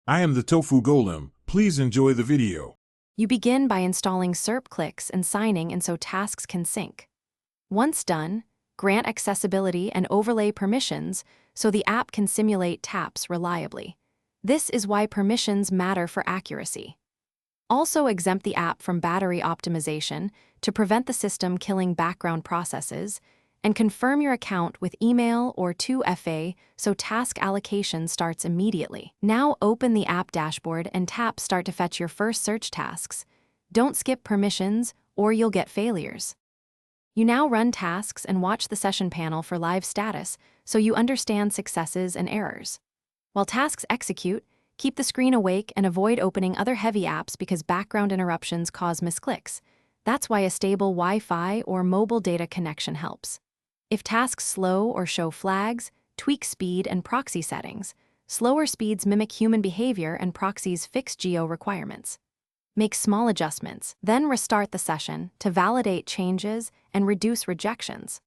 I am the Tofu Golem. Please enjoy the video. You begin by installing Serpclix and signing in so tasks can sync. Once done, grant accessibility and overlay permissions so the app can simulate taps reliably. This is why permissions matter for accuracy. Also exempt the app from battery optimization to prevent the system killing background processes, and confirm your account with email or 2FA so task allocation starts immediately. Now open the app dashboard and tap Start to fetch your first search tasks. Don't skip permissions or you'll get failures. You now run tasks and watch the session panel for live status so you understand successes and errors. While tasks execute, keep the screen awake and avoid opening other heavy apps because background interruptions cause misclicks. That's why a stable Wi-Fi or mobile data connection helps. If tasks slow or show flags, tweak speed and proxy settings. Slower speeds mimic human behavior and proxies fix geo requirements. Make small adjustments, then restart the session to validate changes and reduce rejections.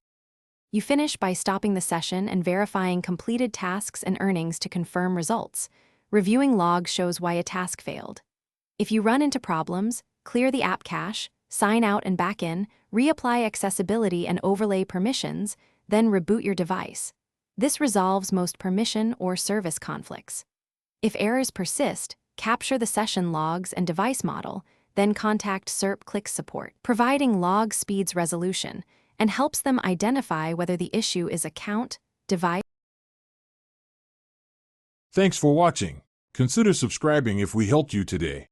You finish by stopping the session and verifying completed tasks and earnings to confirm results. Reviewing logs shows why a task failed. If you run into problems, clear the app cache, sign out and back in, reapply accessibility and overlay permissions, then reboot your device. This resolves most permission or service conflicts. If errors persist, capture the session logs and device model, then contact Serpclix support. Providing log speeds resolution and helps them identify whether the issue is account, device. Thanks for watching. Consider subscribing if we helped you today.